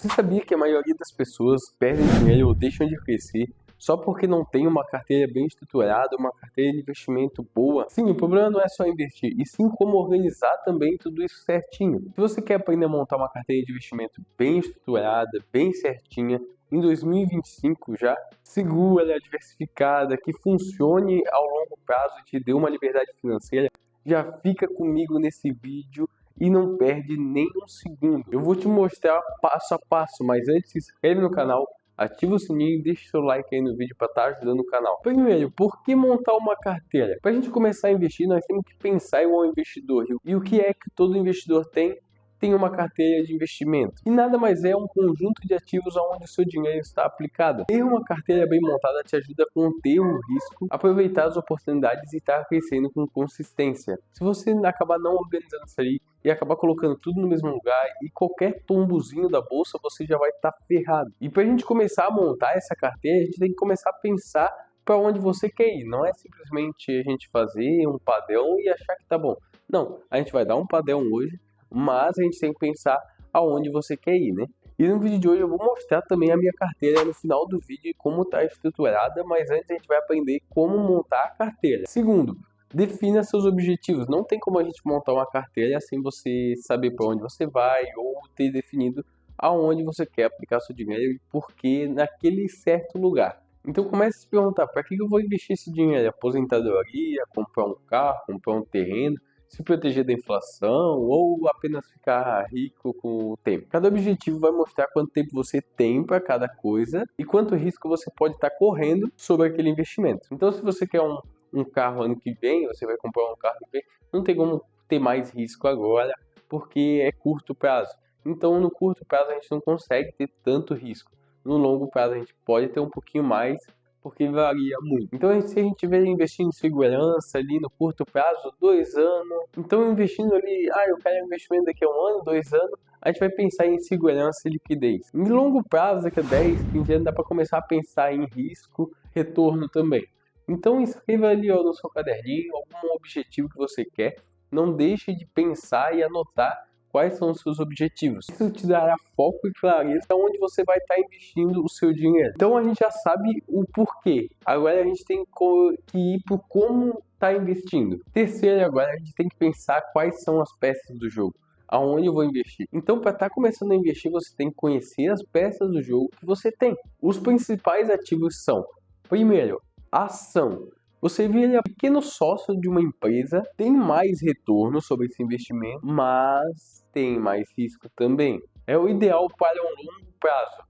Você sabia que a maioria das pessoas perdem dinheiro ou deixam de crescer só porque não tem uma carteira bem estruturada, uma carteira de investimento boa? Sim, o problema não é só investir, e sim como organizar também tudo isso certinho. Se você quer aprender a montar uma carteira de investimento bem estruturada, bem certinha, em 2025 já, segura, diversificada, que funcione ao longo prazo e te dê uma liberdade financeira, já fica comigo nesse vídeo e não perde nem um segundo. Eu vou te mostrar passo a passo, mas antes se inscreve no canal, ativa o sininho e deixa seu like aí no vídeo para estar ajudando o canal. Primeiro, por que montar uma carteira? Para a gente começar a investir, nós temos que pensar igual um investidor. E o que é que todo investidor tem? Tem uma carteira de investimento. E nada mais é um conjunto de ativos onde o seu dinheiro está aplicado. Ter uma carteira bem montada te ajuda a conter o risco, aproveitar as oportunidades e estar crescendo com consistência. Se você acabar não organizando isso aí e acabar colocando tudo no mesmo lugar e qualquer tombozinho da bolsa, você já vai estar ferrado. E para a gente começar a montar essa carteira, a gente tem que começar a pensar para onde você quer ir. Não é simplesmente a gente fazer um padrão e achar que tá bom. Não, a gente vai dar um padrão hoje, mas a gente tem que pensar aonde você quer ir, né? E no vídeo de hoje eu vou mostrar também a minha carteira no final do vídeo e como está estruturada, mas antes a gente vai aprender como montar a carteira. Segundo, defina seus objetivos. Não tem como a gente montar uma carteira sem você saber para onde você vai ou ter definido aonde você quer aplicar seu dinheiro e por que naquele certo lugar. Então comece a se perguntar, para que eu vou investir esse dinheiro? Aposentadoria, comprar um carro, comprar um terreno, se proteger da inflação ou apenas ficar rico com o tempo. Cada objetivo vai mostrar quanto tempo você tem para cada coisa e quanto risco você pode estar correndo sobre aquele investimento. Então, se você quer um carro ano que vem, você vai comprar um carro que vem, não tem como ter mais risco agora, porque é curto prazo. Então, no curto prazo, a gente não consegue ter tanto risco. No longo prazo, a gente pode ter um pouquinho mais, porque varia muito. Então, se a gente estiver investindo em segurança ali no curto prazo, 2 anos, então investindo ali, eu quero investimento daqui a 1 ano, 2 anos, a gente vai pensar em segurança e liquidez. Em longo prazo, daqui a 10, 15 anos, dá para começar a pensar em risco, retorno também. Então, escreva ali no seu caderninho algum objetivo que você quer, não deixe de pensar e anotar quais são os seus objetivos. Isso te dará foco e clareza onde você vai estar investindo o seu dinheiro. Então a gente já sabe o porquê. Agora a gente tem que ir para como está investindo. Terceiro, agora a gente tem que pensar quais são as peças do jogo. Aonde eu vou investir? Então, para estar começando a investir, você tem que conhecer as peças do jogo que você tem. Os principais ativos são, primeiro, ação. Você vira pequeno sócio de uma empresa, tem mais retorno sobre esse investimento, mas tem mais risco também. É o ideal para um longo prazo.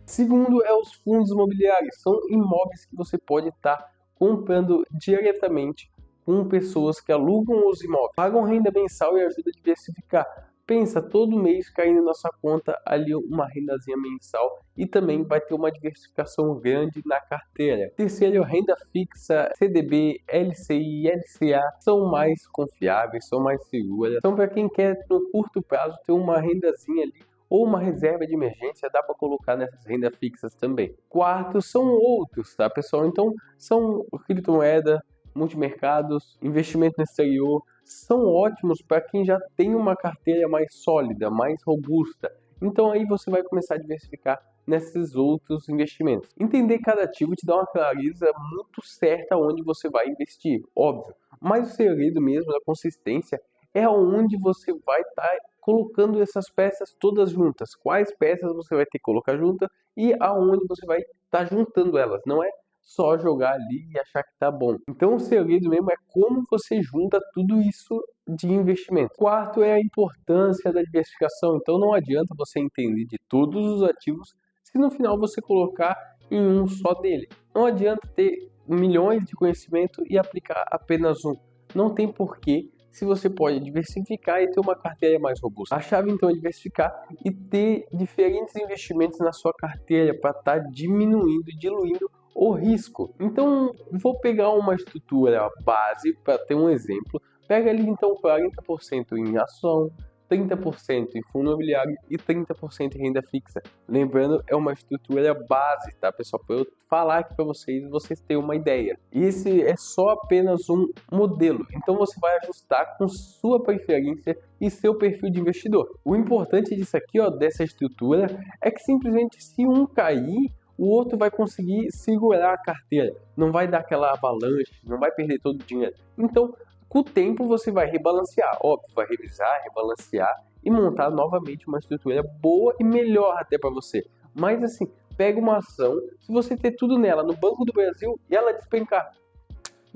Segundo é os fundos imobiliários. São imóveis que você pode estar comprando diretamente com pessoas que alugam os imóveis, pagam renda mensal e ajudam a diversificar. Pensa, todo mês caindo na sua conta ali uma rendazinha mensal e também vai ter uma diversificação grande na carteira. Terceiro, renda fixa, CDB, LCI, LCA são mais confiáveis, são mais seguras. São para quem quer no curto prazo ter uma rendazinha ali ou uma reserva de emergência, dá para colocar nessas rendas fixas também. Quarto, são outros, tá pessoal? Então, são criptomoeda, multimercados, investimento no exterior, são ótimos para quem já tem uma carteira mais sólida, mais robusta. Então aí você vai começar a diversificar nesses outros investimentos. Entender cada ativo te dá uma clareza muito certa onde você vai investir, óbvio. Mas o segredo mesmo da consistência é onde você vai estar colocando essas peças todas juntas. Quais peças você vai ter que colocar juntas e aonde você vai estar juntando elas. Não é só jogar ali e achar que tá bom. Então o segredo mesmo é como você junta tudo isso de investimento. Quarto é a importância da diversificação. Então não adianta você entender de todos os ativos se no final você colocar em um só dele. Não adianta ter milhões de conhecimento e aplicar apenas um. Não tem porquê, se você pode diversificar e ter uma carteira mais robusta. A chave então é diversificar e ter diferentes investimentos na sua carteira para estar diminuindo e diluindo o risco. Então, vou pegar uma estrutura base para ter um exemplo. Pega ali então 40% em ação, 30% em fundo imobiliário e 30% em renda fixa. Lembrando, é uma estrutura base, tá, pessoal? Para eu falar aqui para vocês terem uma ideia. Esse é só apenas um modelo, então você vai ajustar com sua preferência e seu perfil de investidor. O importante disso aqui, ó, dessa estrutura, é que simplesmente se um cair, o outro vai conseguir segurar a carteira, não vai dar aquela avalanche, não vai perder todo o dinheiro. Então, com o tempo você vai rebalancear, óbvio, vai revisar, rebalancear e montar novamente uma estrutura boa e melhor até para você. Mas assim, pega uma ação, se você ter tudo nela no Banco do Brasil e ela despencar,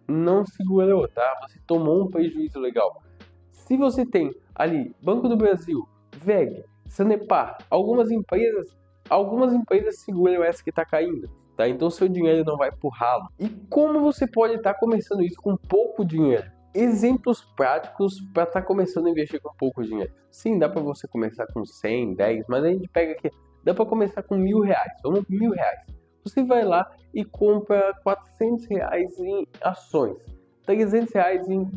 não segurou, tá? Você tomou um prejuízo legal. Se você tem ali Banco do Brasil, VEG, Sanepar, algumas empresas seguram essa que está caindo, tá? Então seu dinheiro não vai pro ralo. E como você pode estar começando isso com pouco dinheiro? Exemplos práticos para estar começando a investir com pouco dinheiro. Sim, dá para você começar com 100, 10, mas a gente pega aqui, dá para começar com R$1.000. Vamos com R$1.000. Você vai lá e compra R$400 em ações, R$300 em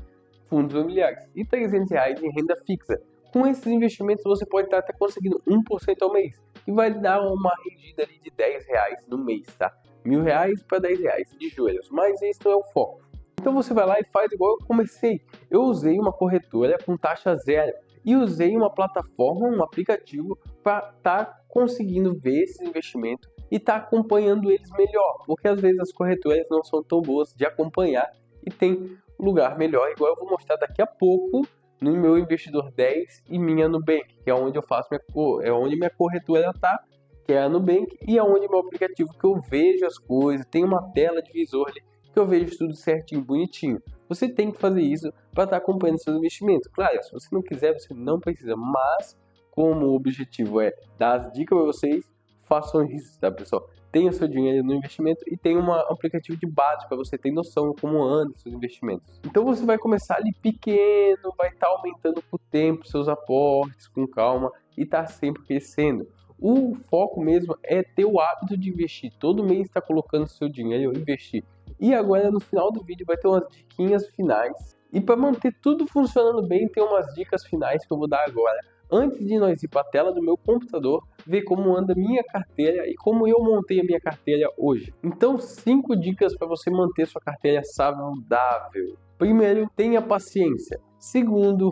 fundos imobiliários e R$300 em renda fixa. Com esses investimentos você pode estar até conseguindo 1% ao mês, que vai dar uma rendida ali de R$10 no mês, tá? R$1.000 para R$10 de juros, mas esse não é o foco. Então você vai lá e faz igual eu comecei. Eu usei uma corretora com taxa zero e usei uma plataforma, um aplicativo para estar conseguindo ver esses investimentos e estar acompanhando eles melhor, porque às vezes as corretoras não são tão boas de acompanhar e tem lugar melhor, igual eu vou mostrar daqui a pouco no meu Investidor 10 e minha Nubank, que é onde eu faço onde minha corretora está, que é a Nubank, e é onde meu aplicativo que eu vejo as coisas, tem uma tela de visor ali que eu vejo tudo certinho, bonitinho. Você tem que fazer isso para estar acompanhando seus investimentos. Claro, se você não quiser, você não precisa, mas como o objetivo é dar as dicas para vocês, façam isso, tá, pessoal? Tenha o seu dinheiro no investimento e tem um aplicativo de base para você ter noção de como andam seus investimentos. Então você vai começar ali pequeno, vai estar aumentando com o tempo seus aportes com calma e tá sempre crescendo. O foco mesmo é ter o hábito de investir. Todo mês está colocando seu dinheiro e investir. E agora no final do vídeo vai ter umas diquinhas finais. E para manter tudo funcionando bem, tem umas dicas finais que eu vou dar agora. Antes de nós ir para a tela do meu computador, ver como anda minha carteira e como eu montei a minha carteira hoje. Então, 5 dicas para você manter sua carteira saudável. Primeiro, tenha paciência. Segundo,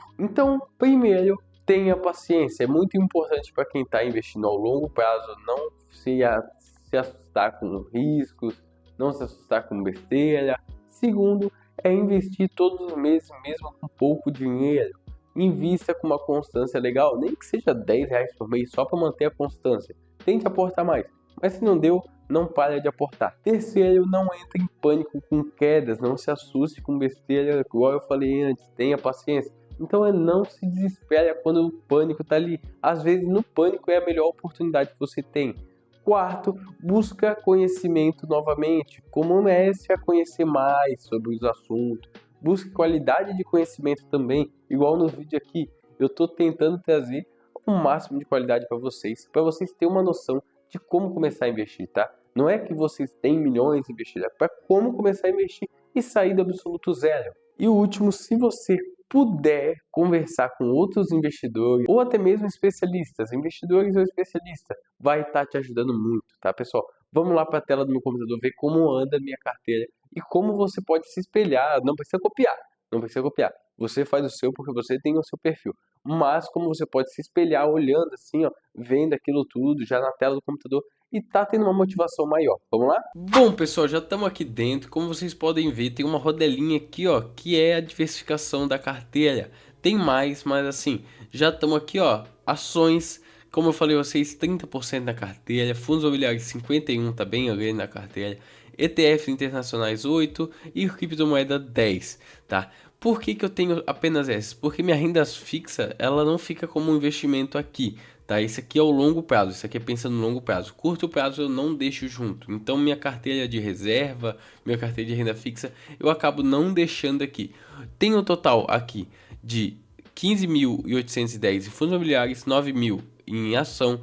primeiro, tenha paciência. É muito importante para quem está investindo ao longo prazo não se assustar com riscos, não se assustar com besteira. Segundo, é investir todos os meses, mesmo com pouco dinheiro. Invista com uma constância legal, nem que seja R$10 por mês, só para manter a constância. Tente aportar mais, mas se não deu, não para de aportar. Terceiro, não entre em pânico com quedas, não se assuste com besteira, igual eu falei antes, tenha paciência. Então não se desespere quando o pânico está ali. Às vezes no pânico é a melhor oportunidade que você tem. Quarto, busca conhecimento novamente. Comece a conhecer mais sobre os assuntos. Busque qualidade de conhecimento também, igual no vídeo aqui. Eu estou tentando trazer o máximo de qualidade para vocês terem uma noção de como começar a investir, tá? Não é que vocês têm milhões investidos, é para como começar a investir e sair do absoluto zero. E o último, se você puder conversar com outros investidores ou até mesmo especialistas, investidores ou especialistas, vai estar te ajudando muito, tá, pessoal? Vamos lá para a tela do meu computador ver como anda a minha carteira e como você pode se espelhar. Não precisa copiar, não precisa copiar. Você faz o seu porque você tem o seu perfil. Mas como você pode se espelhar olhando assim, ó, vendo aquilo tudo já na tela do computador e tá tendo uma motivação maior. Vamos lá? Bom, pessoal, já estamos aqui dentro. Como vocês podem ver, tem uma rodelinha aqui, ó, que é a diversificação da carteira. Tem mais, mas assim, já estamos aqui, ó, ações. Como eu falei a vocês, 30% na carteira, fundos imobiliários 51% tá bem grande na carteira, ETFs internacionais 8% e criptomoeda 10%, tá? Por que eu tenho apenas essas? Porque minha renda fixa, ela não fica como um investimento aqui, tá? Isso aqui é o longo prazo, isso aqui é pensando no longo prazo. Curto prazo eu não deixo junto, então minha carteira de reserva, minha carteira de renda fixa, eu acabo não deixando aqui. Tem um total aqui de 15.810 em fundos imobiliários, 9.000 em ação,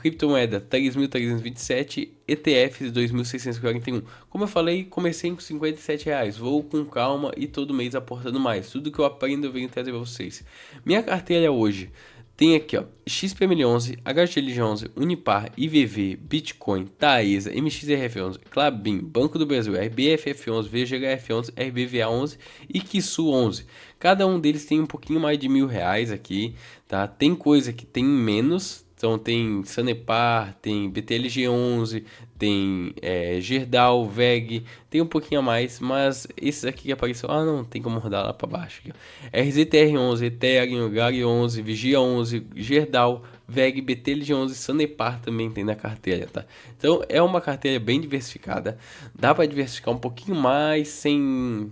criptomoeda 3.327, ETFs 2.641. Como eu falei, comecei com R$ 57, vou com calma e todo mês aportando mais. Tudo que eu aprendo eu venho trazer para vocês. Minha carteira hoje tem aqui, ó, XPML11, HGLG11, Unipar, IVV, Bitcoin, Taesa, MXRF11, Klabin, Banco do Brasil, RBFF11, VGHF11, RBVA11 e Kisu11. Cada um deles tem um pouquinho mais de R$ 1.000 aqui, tá? Tem coisa que tem menos, então tem Sanepar, tem BTLG11, tem Gerdau, VEG, tem um pouquinho a mais, mas esses aqui que apareceu, não, tem como rodar lá para baixo aqui, ó. RZTR11, Ethereum, GARI11, Vigia11, Gerdau, VEG, BTLG11, Sanepar também tem na carteira, tá? Então é uma carteira bem diversificada, dá para diversificar um pouquinho mais sem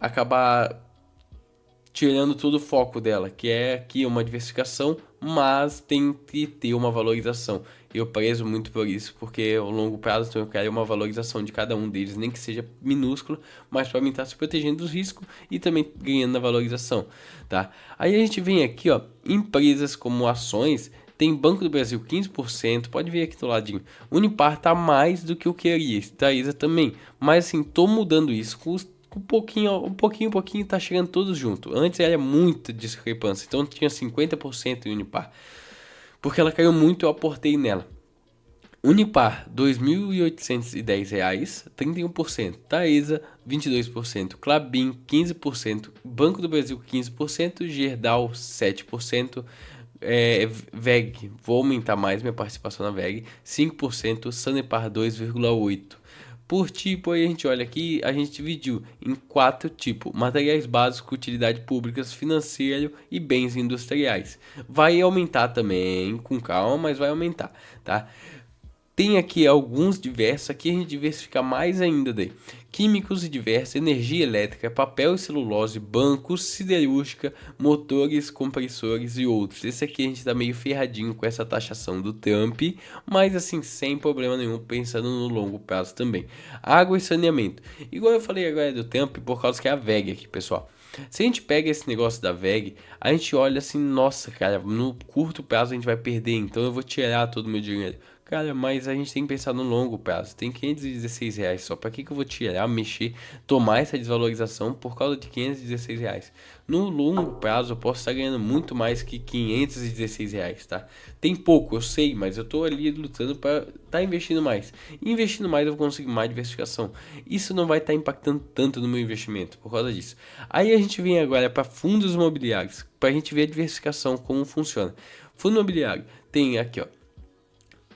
acabar tirando todo o foco dela, que é aqui uma diversificação, mas tem que ter uma valorização. Eu prezo muito por isso, porque ao longo prazo então eu quero uma valorização de cada um deles, nem que seja minúsculo, mas para mim estar se protegendo dos riscos e também ganhando na valorização, tá? Aí a gente vem aqui, ó, empresas como ações. Tem Banco do Brasil 15%, pode ver aqui do ladinho. Unipar tá mais do que eu queria, Taesa também, mas assim, tô mudando isso com um pouquinho, tá chegando todos junto. Antes era muita discrepância, então tinha 50% em Unipar. Porque ela caiu muito, eu aportei nela. Unipar, R$ 2.810, 31%. Taesa, 22%. Klabin, 15%. Banco do Brasil, 15%. Gerdau, 7%. VEG, vou aumentar mais minha participação na VEG, 5%. Sanepar, 2,8%. Por tipo, aí a gente olha aqui, a gente dividiu em 4 tipos: materiais básicos, utilidade públicas, financeiro e bens industriais. Vai aumentar também, com calma, mas vai aumentar, tá? Tem aqui alguns diversos, aqui a gente diversifica mais ainda daí. Químicos e diversos, energia elétrica, papel e celulose, bancos, siderúrgica, motores, compressores e outros. Esse aqui a gente tá meio ferradinho com essa taxação do Trump, mas assim, sem problema nenhum, pensando no longo prazo também. Água e saneamento. Igual eu falei agora do Trump, por causa que é a VEG aqui, pessoal. Se a gente pega esse negócio da VEG, a gente olha assim, nossa, cara, no curto prazo a gente vai perder, então eu vou tirar todo o meu dinheiro. Cara, mas a gente tem que pensar no longo prazo. Tem R$ 516 só. Pra que eu vou tirar, mexer, tomar essa desvalorização por causa de R$ 516? No longo prazo eu posso estar ganhando muito mais que R$ 516, tá? Tem pouco, eu sei, mas eu tô ali lutando para estar investindo mais. Investindo mais eu vou conseguir mais diversificação. Isso não vai estar impactando tanto no meu investimento por causa disso. Aí a gente vem agora para fundos imobiliários, para a gente ver a diversificação, como funciona. Fundo imobiliário tem aqui, ó.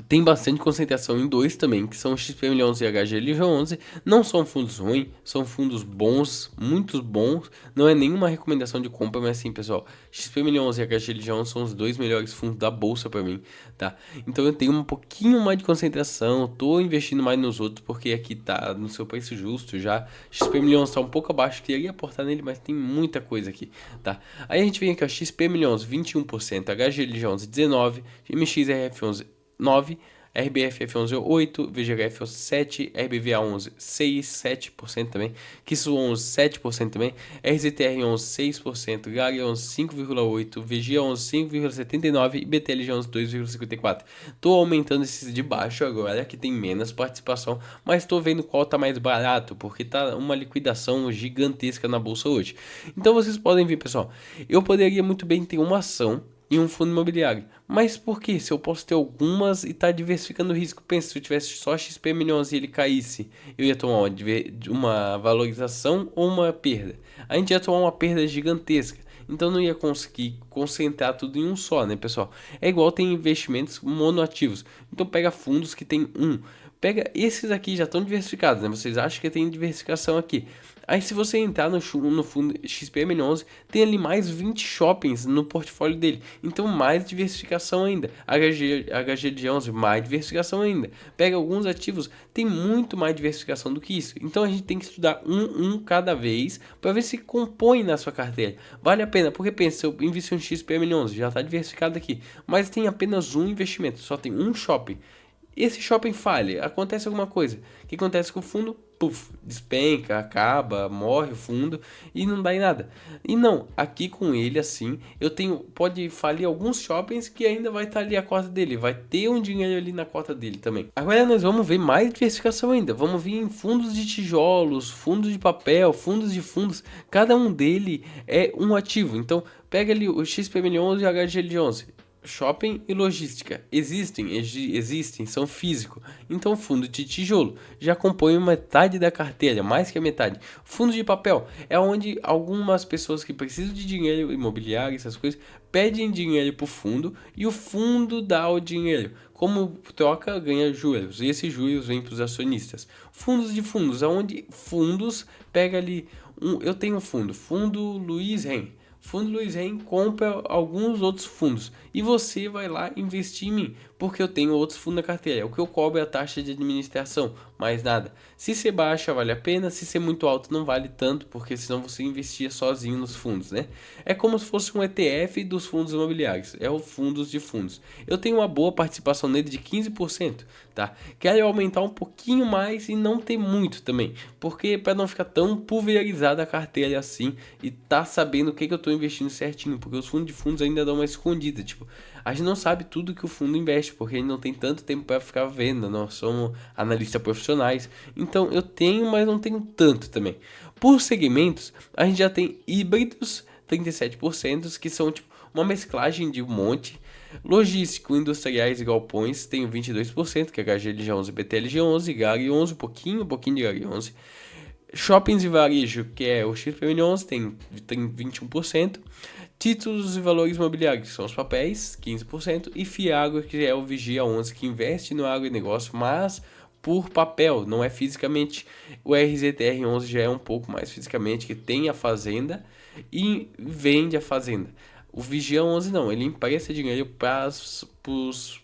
Tem bastante concentração em dois também, que são o XPML11 e HGLG11. Não são fundos ruins, são fundos bons, muito bons. Não é nenhuma recomendação de compra, mas sim, pessoal, XPML11 e HGLG11 são os dois melhores fundos da bolsa para mim, tá? Então eu tenho um pouquinho mais de concentração, tô investindo mais nos outros, porque aqui tá no seu preço justo já. XPML11 tá um pouco abaixo, queria aportar nele, mas tem muita coisa aqui, tá? Aí a gente vem aqui, ó, XPML11 21%, HGLG11 19%, MXRF11 9%, RBFF11 8%, VGHF11 7%, RBVA11 6%, 7% também, Kisu11 7% também, RZTR11 6%, GARI11 5,8%, VGA11 5,79% e BTLG11 2,54%. Tô aumentando esses de baixo agora, que tem menos participação, mas tô vendo qual tá mais barato, porque tá uma liquidação gigantesca na bolsa hoje. Então vocês podem ver, pessoal, eu poderia muito bem ter uma ação e um fundo imobiliário. Mas por que? Se eu posso ter algumas e tá diversificando o risco. Pensa, se eu tivesse só XP milhões e ele caísse, eu ia tomar uma valorização ou uma perda. A gente ia tomar uma perda gigantesca. Então não ia conseguir concentrar tudo em um só, né, pessoal? É igual tem investimentos monoativos. Então pega fundos que tem um. Pega esses aqui já estão diversificados, né? Vocês acham que tem diversificação aqui. Aí se você entrar no fundo XPM11, tem ali mais 20 shoppings no portfólio dele. Então mais diversificação ainda. HGG11, mais diversificação ainda. Pega alguns ativos, tem muito mais diversificação do que isso. Então a gente tem que estudar um cada vez para ver se compõe na sua carteira. Vale a pena, porque pensa, eu investi um XPM11, já está diversificado aqui. Mas tem apenas um investimento, só tem um shopping. esse shopping falha, acontece alguma coisa. O que acontece com o fundo? Puf, despenca, acaba, morre o fundo e não dá em nada. E não, aqui com ele assim, eu tenho, pode falir alguns shoppings que ainda vai estar ali a cota dele, vai ter um dinheiro ali na cota dele também. Agora nós vamos ver mais diversificação ainda, vamos vir em fundos de tijolos, fundos de papel, fundos de fundos, cada um dele é um ativo. Então, pega ali o XPML11 e o HGL11. Shopping e logística existem, são físicos. Então, fundo de tijolo já compõe metade da carteira, mais que a metade. Fundo de papel é onde algumas pessoas que precisam de dinheiro imobiliário, essas coisas, pedem dinheiro para o fundo e o fundo dá o dinheiro. Como troca, ganha juros e esses juros vêm para os acionistas. Fundos de fundos, aonde fundos pega ali eu tenho um fundo Luiz Ren. Fundo Luiz Ren compra alguns outros fundos e você vai lá investir em mim, porque eu tenho outros fundos na carteira. O que eu cobro é a taxa de administração, mais nada. Se ser baixa, vale a pena, se ser muito alto, não vale tanto, porque senão você investia sozinho nos fundos, né? É como se fosse um ETF dos fundos imobiliários, é o fundos de fundos. Eu tenho uma boa participação nele de 15%, tá? Quero aumentar um pouquinho mais e não ter muito também, porque para não ficar tão pulverizada a carteira assim e tá sabendo o que eu estou investindo certinho, porque os fundos de fundos ainda dão uma escondida, tipo, a gente não sabe tudo que o fundo investe, porque a gente não tem tanto tempo para ficar vendo, nós somos analistas profissionais, então eu tenho, mas não tenho tanto também. Por segmentos, a gente já tem híbridos, 37%, que são tipo uma mesclagem de um monte. Logístico, industriais e galpões, tenho 22%, que é HGLG11, BTLG11, GAG11, um pouquinho de GAG11. Shoppings e varejo, que é o XPM11, tem 21%. Títulos e valores imobiliários, que são os papéis, 15%. E Fiagro, que é o Vigia 11, que investe no agronegócio, mas por papel, não é fisicamente. O RZTR11 já é um pouco mais fisicamente, que tem a fazenda e vende a fazenda. O Vigia 11 não, ele empresta dinheiro para os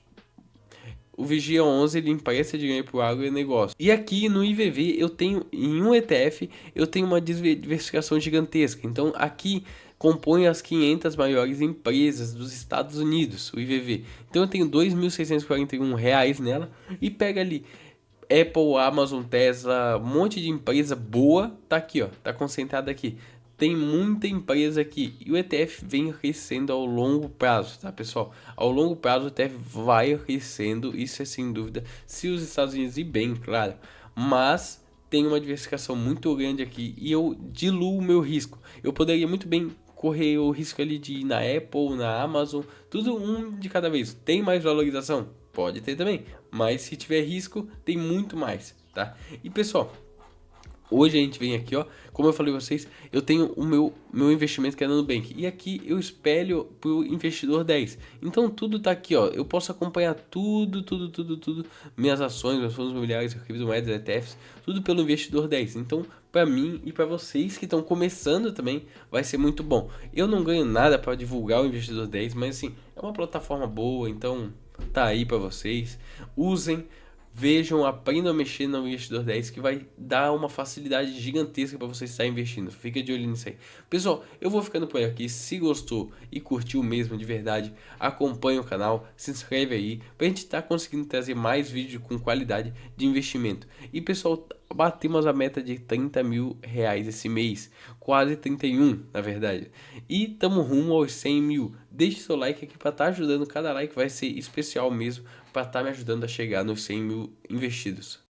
o Vigia 11 ele empresta dinheiro para o agronegócio. E aqui no IVV eu tenho, em um ETF, eu tenho uma diversificação gigantesca. Então aqui compõe as 500 maiores empresas dos Estados Unidos, o IVV. Então eu tenho R$ 2.641 nela e pega ali Apple, Amazon, Tesla, um monte de empresa boa, tá aqui, ó, tá concentrada aqui. Tem muita empresa aqui e o ETF vem crescendo ao longo prazo, tá, pessoal? Ao longo prazo o ETF vai crescendo, isso é sem dúvida, se os Estados Unidos ir bem, claro. Mas tem uma diversificação muito grande aqui e eu diluo o meu risco. Eu poderia muito bem correr o risco ali de ir na Apple, na Amazon, tudo um de cada vez. Tem mais valorização? Pode ter também, mas se tiver risco, tem muito mais, tá? E pessoal, hoje a gente vem aqui, ó, como eu falei pra vocês, eu tenho o meu investimento que é no Nubank. E aqui eu espelho pro investidor 10. Então tudo tá aqui, ó. Eu posso acompanhar tudo. Minhas ações, meus fundos imobiliários, criptomoedas, ETFs, tudo pelo investidor 10. Então, pra mim e pra vocês que estão começando também, vai ser muito bom. Eu não ganho nada para divulgar o investidor 10, mas assim, é uma plataforma boa, então tá aí pra vocês. Usem. Vejam, aprendam a mexer no investidor 10 que vai dar uma facilidade gigantesca para você estar investindo. Fica de olho nisso aí. Pessoal, eu vou ficando por aqui. Se gostou e curtiu mesmo de verdade, acompanhe o canal, se inscreve aí para a gente estar conseguindo trazer mais vídeos com qualidade de investimento. E pessoal, batemos a meta de R$ 30.000 esse mês, quase 31 na verdade. E estamos rumo aos 100 mil. Deixe seu like aqui para estar ajudando, cada like vai ser especial mesmo para estar me ajudando a chegar nos 100 mil investidos.